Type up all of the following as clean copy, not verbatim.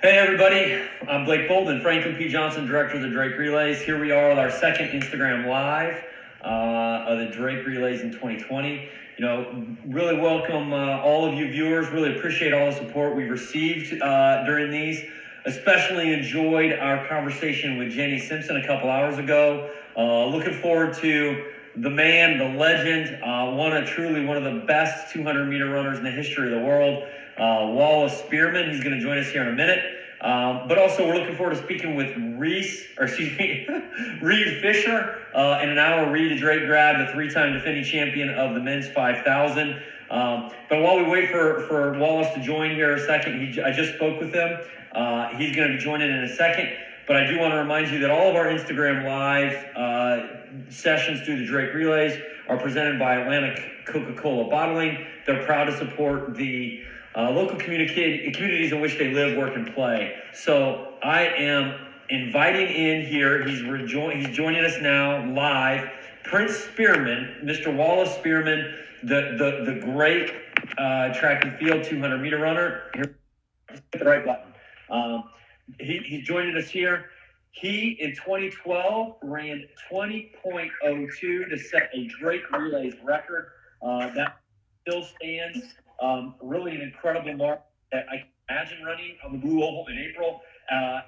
Hey everybody, I'm Blake Bolden, Franklin P. Johnson, Director of the Drake Relays. Here we are with our second Instagram Live of the Drake Relays in 2020. Really welcome all of you viewers. Really appreciate all the support we've received during these. Especially enjoyed our conversation with Jenny Simpson a couple hours ago. Looking forward to the man, the legend, truly one of the best 200-meter runners in the history of the world. Wallace Spearman. He's going to join us here in a minute. But also, we're looking forward to speaking with Reed Fisher in an hour. Reed, a Drake grad, the three-time defending champion of the men's 5,000. But while we wait for Wallace to join here a second, I just spoke with him. He's going to be joining in a second. But I do want to remind you that all of our Instagram Live sessions through the Drake Relays are presented by Atlantic Coca-Cola Bottling. They're proud to support the local communities in which they live, work, and play. So I am inviting in here, he's joining us now live, Prince Spearman, Mr. Wallace Spearman, the great track and field 200-meter runner. Here, hit the right button. He's joining us here. He, in 2012, ran 20.02 to set a Drake Relays record. That still stands. Really an incredible mark that I can imagine running on the Blue Oval in April.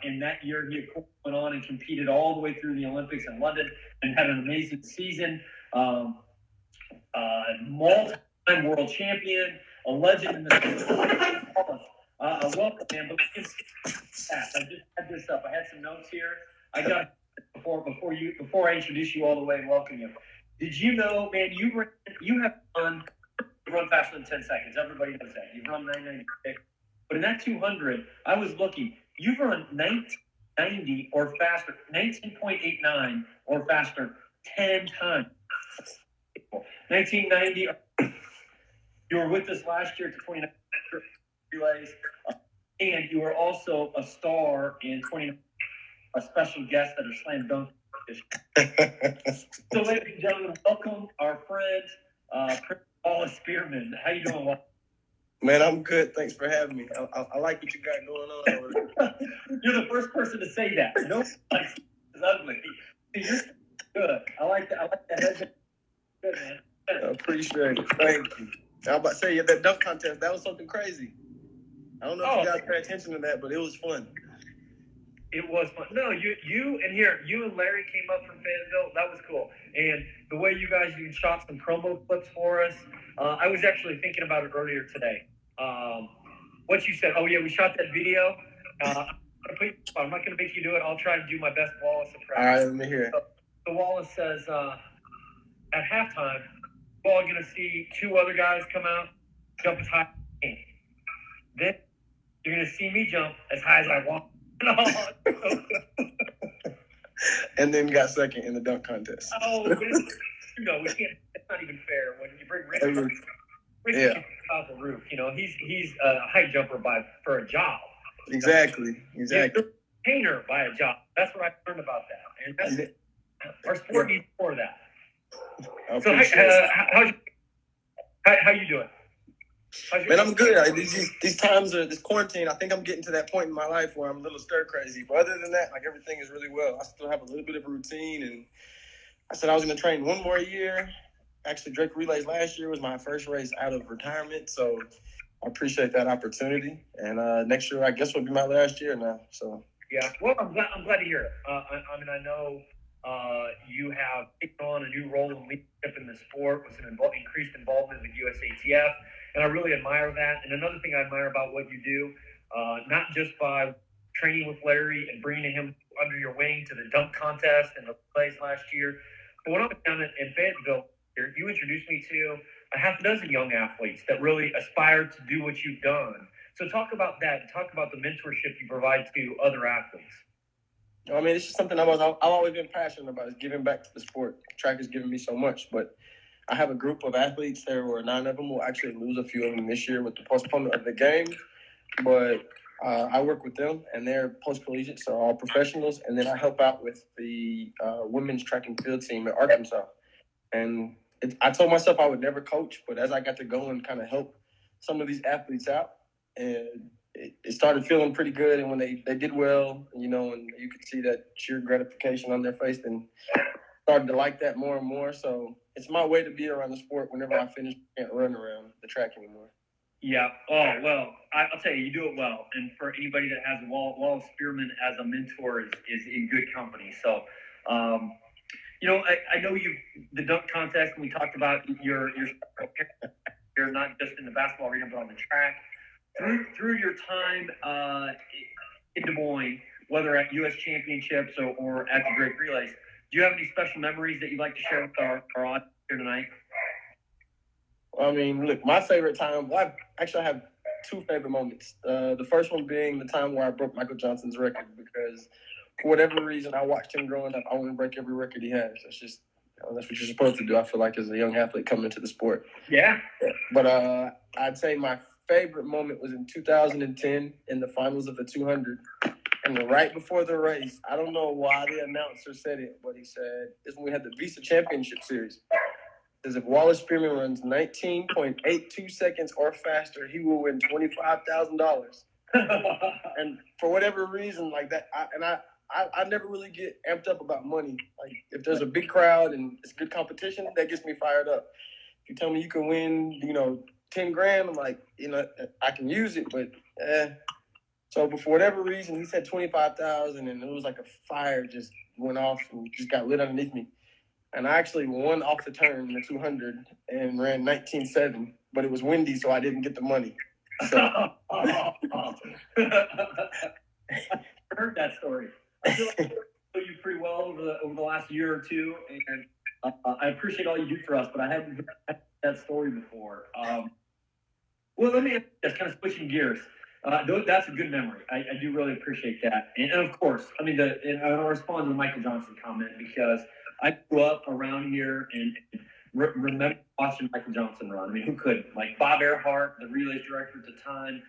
And that year, he of course went on and competed all the way through the Olympics in London and had an amazing season. Multi-time world champion, a legend in the welcome, man. But I just had this up. I had some notes here. I got before I introduce you all the way and welcome you. Did you know, man? You have run faster than 10 seconds. Everybody knows that. You've run 9.96. But in that 200, I was looking. You've run 19.90 or faster, 19.89 or faster 10 times. 1990. You were with us last year to 29 relays, and you were also a star in 29. A special guest at our slam dunk competition. So, ladies and gentlemen, welcome our friend Prince Wallace Spearman. How you doing, Wallace? Man, I'm good. Thanks for having me. I like what you got going on over there. You're the first person to say that. No, it's ugly. You're good. I like that head. Good, man. I appreciate it. Thank you. I was about to say, that dunk contest, that was something crazy. I don't know if you guys pay attention to that, but it was fun. It was fun. No, you and Larry came up from Fayetteville. That was cool. And the way you guys even shot some promo clips for us, I was actually thinking about it earlier today. What you said, oh yeah, we shot that video. I'm not going to make you do it. I'll try to do my best Wallace impression. All right, let me hear it. So Wallace says, at halftime, we're all going to see two other guys come out, jump as high as I can. Then you're going to see me jump as high as I want. And then got second in the dunk contest. Oh, we can't. It's not even fair when you bring Ricky off the roof. He's a high jumper for a job. Exactly. He's a painter by a job. That's what I learned about that, and our sport needs more of that. So, how you doing? Man, I'm good. These times are this quarantine. I think I'm getting to that point in my life where I'm a little stir crazy. But other than that, everything is really well. I still have a little bit of a routine, and I said I was going to train one more year. Actually, Drake Relays last year was my first race out of retirement, so I appreciate that opportunity. And next year, I guess, will be my last year now. So yeah, well, I'm glad to hear it. I know you have taken on a new role in leadership in the sport with some increased involvement with USATF. And I really admire that. And another thing I admire about what you do, not just by training with Larry and bringing him under your wing to the dunk contest and the plays last year, but when I was down in Fayetteville, you introduced me to a half a dozen young athletes that really aspire to do what you've done. So talk about that. Talk about the mentorship you provide to other athletes. I mean, it's just something I've always been passionate about, is giving back to the sport. Track has given me so much, but I have a group of athletes. There were 9 of them. We'll actually lose a few of them this year with the postponement of the game. But I work with them, and they're post-collegiate, so all professionals. And then I help out with the women's track and field team at Arkansas. And I told myself I would never coach, but as I got to go and kind of help some of these athletes out, and it started feeling pretty good. And when they did well, and you could see that sheer gratification on their face, and started to like that more and more. So it's my way to be around the sport. Whenever I finish, I can't run around the track anymore. Yeah. Oh, well, I'll tell you, you do it well. And for anybody that has Wallace Spearman as a mentor is in good company. So, I know the dunk contest, and we talked about you're not just in the basketball arena, but on the track. Through your time in Des Moines, whether at U.S. Championships or at the Drake Relays, do you have any special memories that you'd like to share with our audience here tonight? I mean, look, my favorite time, well, I have two favorite moments. The first one being the time where I broke Michael Johnson's record, because for whatever reason, I watched him growing up. I want to break every record he has. That's just, that's what you're supposed to do, I feel like, as a young athlete coming into the sport. Yeah. But I'd say my favorite moment was in 2010 in the finals of the 200. And right before the race, I don't know why the announcer said it, but he said, this is when we had the Visa Championship Series. Says if Wallace Spearman runs 19.82 seconds or faster, he will win $25,000. And for whatever reason, like that, I never really get amped up about money. Like if there's a big crowd and it's good competition, that gets me fired up. If you tell me you can win, $10,000, I'm like, I can use it, but So for whatever reason, he said 25,000, and it was like a fire just went off and just got lit underneath me. And I actually won off the turn in the 200 and ran 19.7, but it was windy, so I didn't get the money. So I heard that story. I feel like I know you pretty well over the last year or two, and I appreciate all you do for us, but I hadn't heard that story before. Well, let me just kind of switching gears. That's a good memory. I do really appreciate that, and of course, I mean, and I'll respond to the Michael Johnson comment, because I grew up around here and remember watching Michael Johnson run. I mean, who couldn't? Like Bob Earhart, the relays director at the time.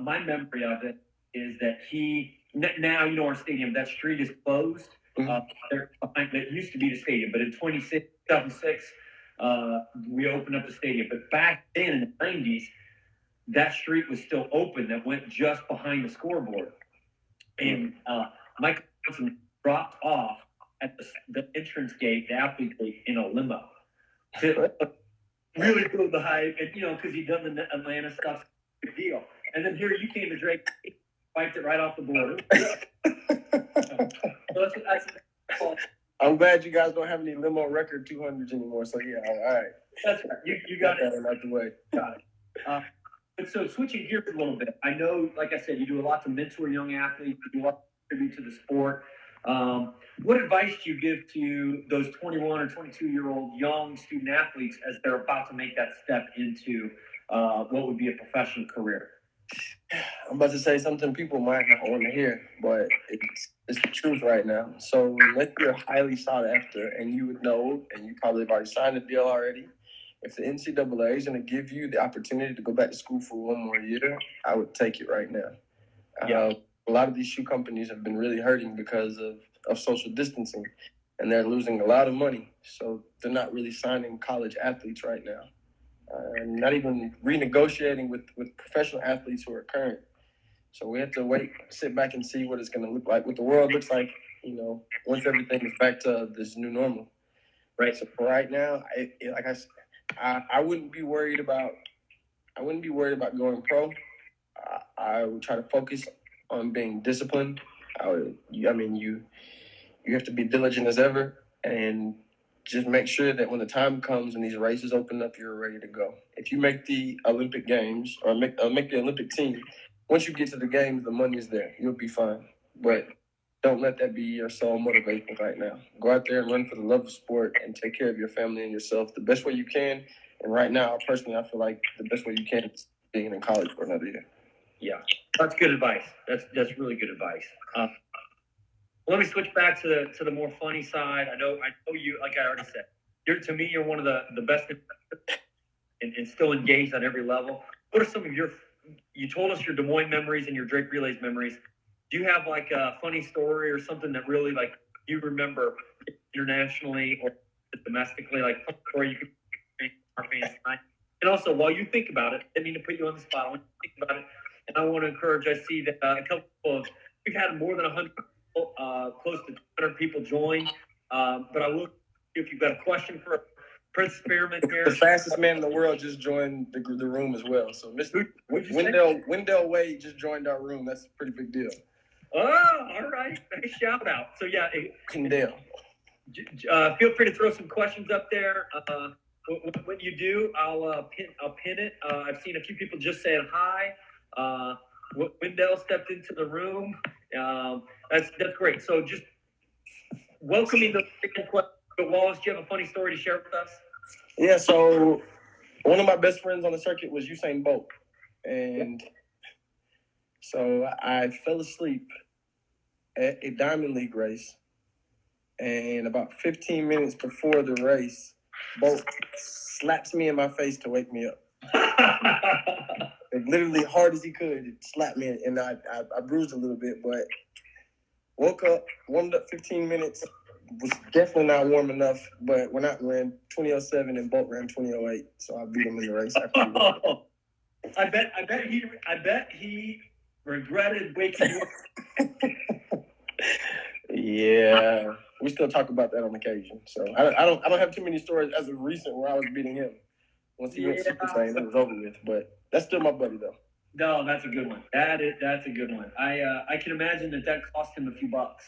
My memory of it is that now, our stadium, that street is closed. That used to be the stadium, but in 2006, we opened up the stadium. But back then in the 90s, that street was still open, that went just behind the scoreboard. And Michael Johnson dropped off at the entrance gate, the athlete gate, in a limo. To really build the hype, and because he'd done the Atlanta stuff, big deal. And then here you came to Drake, wiped it right off the board. So I'm glad you guys don't have any limo record 200s anymore. So yeah, all right. That's right. You got that out the way. Got it. But so switching gears a little bit, I know, like I said, you do a lot to mentor young athletes, you do a lot to contribute to the sport. What advice do you give to those 21 or 22-year-old young student athletes as they're about to make that step into what would be a professional career? I'm about to say something people might not want to hear, but it's the truth right now. So unless you're highly sought after, and you would know, and you probably have already signed a deal already, if the NCAA is going to give you the opportunity to go back to school for one more year, I would take it right now. Yeah. A lot of these shoe companies have been really hurting because of social distancing, and they're losing a lot of money. So they're not really signing college athletes right now. Not even renegotiating with professional athletes who are current. So we have to sit back and see what it's going to look like, what the world looks like, once everything is back to this new normal. Right. So for right now, I wouldn't be worried about going pro. I would try to focus on being disciplined. You have to be diligent as ever, and just make sure that when the time comes and these races open up, you're ready to go. If you make the Olympic Games or make the Olympic team, once you get to the games, the money is there. You'll be fine. But don't let that be your sole motivation right now. Go out there and run for the love of sport and take care of your family and yourself the best way you can. And right now, personally, I feel like the best way you can is being in college for another year. Yeah, that's good advice. That's really good advice. Let me switch back to the more funny side. I know you, like I already said, you're one of the best and still engaged on every level. What are some of you told us your Des Moines memories and your Drake Relays memories. Do you have like a funny story or something that really like you remember internationally or domestically, like where you could our fans tonight? And also, while you think about it, I didn't mean to put you on the spot. When you think about it, I want to encourage. I see that a couple of we've had more than 100 people, close to 200 people join. But I will, if you've got a question for Prince Spearman here, the fastest man in the world just joined the room as well. So Mr. Wendell Wade just joined our room. That's a pretty big deal. Oh, all right. Nice shout out. So yeah, Wendell. Feel free to throw some questions up there. When you do, I'll pin it. I've seen a few people just saying hi. Wendell stepped into the room. That's great. So just welcoming the question. Wallace, do you have a funny story to share with us? Yeah. So one of my best friends on the circuit was Usain Bolt, and so I fell asleep at a Diamond League race, and about 15 minutes before the race, Bolt slaps me in my face to wake me up. Literally hard as he could, it slapped me, and I bruised a little bit, but woke up, warmed up 15 minutes, was definitely not warm enough, but when I ran 20:07 and Bolt ran 20:08, so I beat him in the race. I bet he regretted waking you up. Yeah, we still talk about that on occasion. So I don't have too many stories as of recent where I was beating him. Once he went Super Saiyan, it was over with. But that's still my buddy though. No, that's a good one. That's a good one. I can imagine that cost him a few bucks.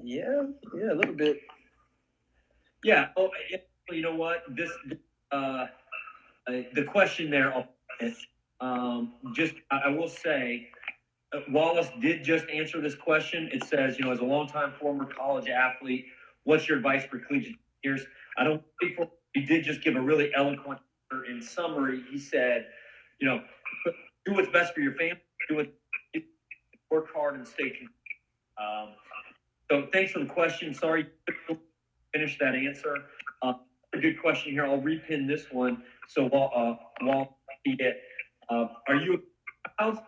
Yeah, a little bit. Yeah. Oh, you know what? The question there. I will say, Wallace did just answer this question. It says, as a longtime former college athlete, what's your advice for collegiate years? I don't think he did just give a really eloquent answer. In summary, he said, do what's best for your family, work hard and stay consistent. So thanks for the question. Sorry to finish that answer. A good question here. I'll repin this one. So while see it, are you a child?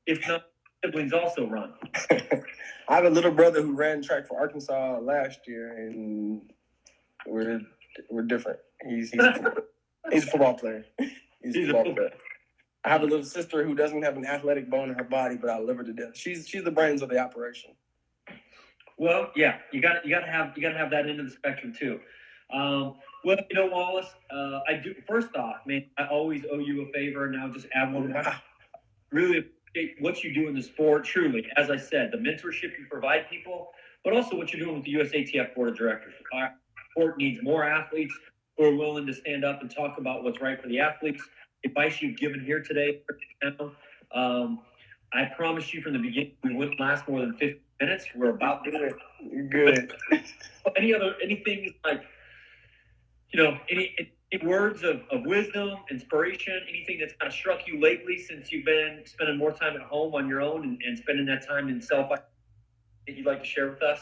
If not, siblings also run. I have a little brother who ran track for Arkansas last year, and we're different. He's a football player. He's a football player. I have a little sister who doesn't have an athletic bone in her body, but I love her to death. She's the brains of the operation. Well, yeah, you got to have that end of the spectrum too. Well, Wallace, I do. First off, man, I always owe you a favor. Now, just add one more. Really appreciate what you do in the sport. Truly, as I said, the mentorship you provide people, but also what you're doing with the USATF board of directors. Our sport needs more athletes who are willing to stand up and talk about what's right for the athletes. Advice you've given here today. I promised you from the beginning we wouldn't last more than 50 minutes. We're about to. Good. Anything like, any words of wisdom, inspiration, anything that's kind of struck you lately since you've been spending more time at home on your own and spending that time in self that you'd like to share with us?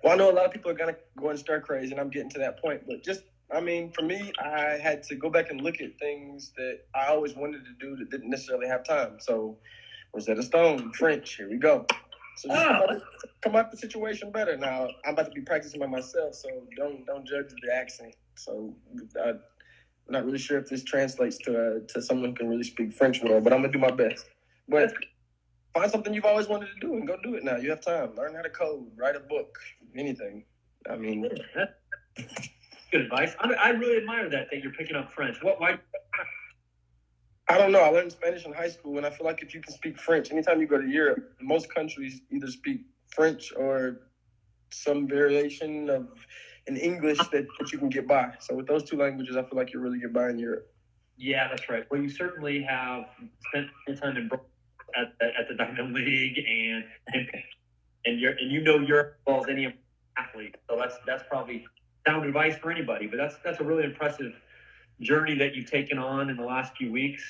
Well, I know a lot of people are going to go and stir crazy, and I'm getting to that point. But for me, I had to go back and look at things that I always wanted to do that didn't necessarily have time. So, Rosetta Stone, French, here we go. So just come out the situation better. Now, I'm about to be practicing by myself, so don't judge the accent. So I'm not really sure if this translates to someone who can really speak French well, but I'm going to do my best. But find something you've always wanted to do and go do it now. You have time. Learn how to code, write a book, anything. Good advice. I really admire that you're picking up French. Why? I don't know. I learned Spanish in high school, and I feel like if you can speak French, anytime you go to Europe, most countries either speak French or some variation of an English that you can get by. So with those two languages, I feel like you really get by in Europe. Yeah, that's right. Well, you certainly have spent some time at the Diamond League, and Europe as well as any athlete. So that's probably sound advice for anybody. But that's a really impressive journey that you've taken on in the last few weeks.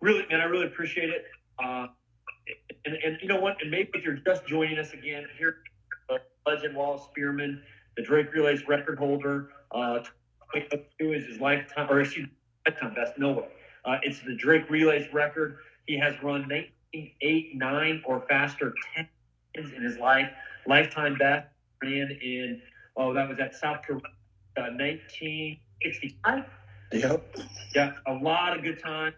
Really, man, I really appreciate it. And you know what? And maybe if you're just joining us again, here, legend Wallace Spearman, the Drake Relays record holder. 2022 is his lifetime best. No way. It's the Drake Relays record. He has run 19.8, 9 or faster 10 times in his lifetime best. Ran in that was at South Carolina, 1965. Yep. Yeah, a lot of good time.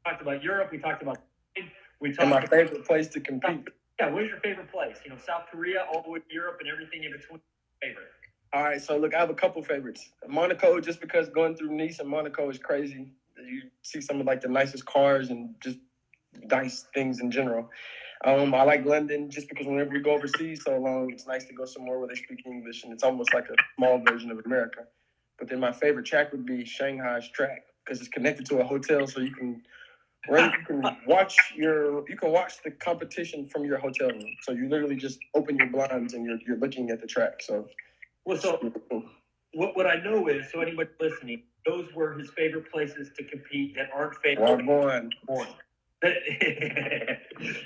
talked about Europe. We talked about we talked And my about favorite place to compete. Yeah, where's your favorite place? You know, South Korea, all the way to Europe, and everything in between. Favorite. All right, so look, I have a couple favorites. Monaco, just because going through Nice and Monaco is crazy. You see some of like the nicest cars and just nice things in general. I like London just because whenever we go overseas so long, it's nice to go somewhere where they speak English and it's almost like a small version of America. But then my favorite track would be Shanghai's track because it's connected to a hotel, so you can watch the competition from your hotel room. So you literally just open your blinds and you're looking at the track. So what I know is, so anybody listening, those were his favorite places to compete that aren't favorite. One.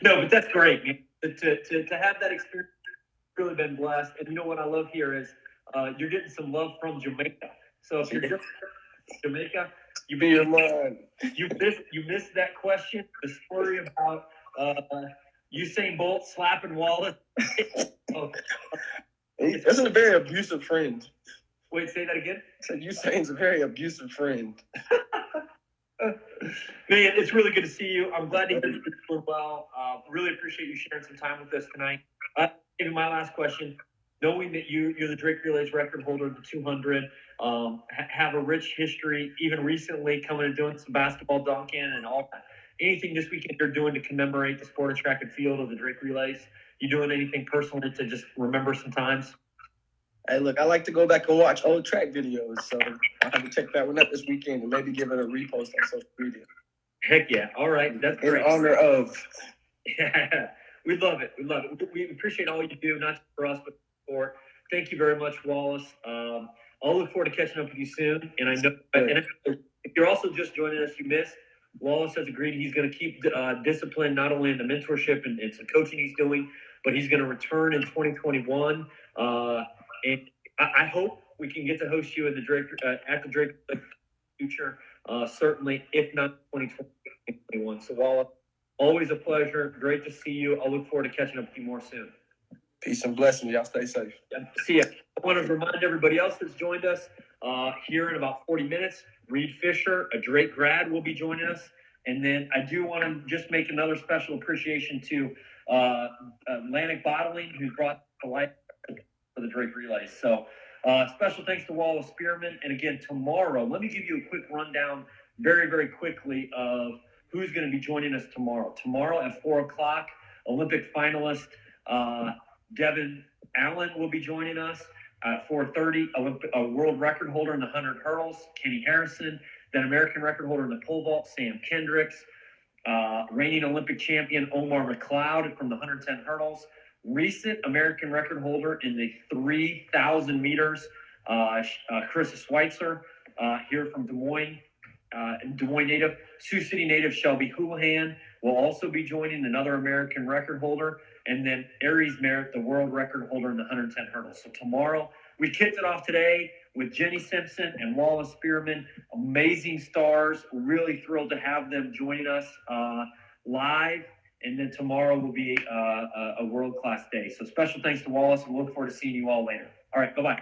No, but that's great, man. To have that experience, really been blessed. And you know what I love here is you're getting some love from Jamaica. So if you're just Jamaica, you missed that question. The story about Usain Bolt slapping Wallace. That's a very abusive friend. Wait, say that again? I said Usain's a very abusive friend. Man, it's really good to see you. I'm glad to hear you're doing well. Really appreciate you sharing some time with us tonight. Maybe my last question. Knowing that you're the Drake Relays record holder of the 200, have a rich history, even recently coming and doing some basketball dunking and all that. Anything this weekend you're doing to commemorate the sport of track and field of the Drake Relays? You doing anything personally to just remember some times? Hey, look, I like to go back and watch old track videos, so I'll have to check that one out this weekend and maybe give it a repost on social media. Heck yeah. All right. That's great. In honor of. Yeah. We love it. We love it. We appreciate all you do, not just for us, but for. Thank you very much, Wallace. I'll look forward to catching up with you soon. And I know, and if you're also just joining us, you missed. Wallace has agreed he's going to keep discipline not only in the mentorship and some coaching he's doing, but he's going to return in 2021. And I hope we can get to host you in the Drake at the Drake future. Certainly, if not 2021. So, Wallace, always a pleasure. Great to see you. I'll look forward to catching up with you more soon. Peace and blessings. Y'all stay safe. See ya. I want to remind everybody else that's joined us here in about 40 minutes. Reed Fisher, a Drake grad, will be joining us. And then I do want to just make another special appreciation to Atlantic Bottling, who's brought to life for the Drake Relays. So special thanks to Wallace Spearman. And again, tomorrow, let me give you a quick rundown very, very quickly of who's going to be joining us tomorrow. Tomorrow at 4 o'clock, Olympic finalist Devin Allen will be joining us. At 4:30, a world record holder in the 100 hurdles, Kenny Harrison. Then American record holder in the pole vault, Sam Kendricks. Reigning Olympic champion Omar McLeod from the 110 hurdles. Recent American record holder in the 3,000 meters, Chris Schweitzer, here from Des Moines native. Sioux City native Shelby Houlihan will also be joining, another American record holder. And then Aries Merritt, the world record holder in the 110 hurdles. So tomorrow, we kicked it off today with Jenny Simpson and Wallace Spearman, amazing stars. Really thrilled to have them joining us live. And then tomorrow will be a world-class day. So special thanks to Wallace, and look forward to seeing you all later. All right, bye-bye.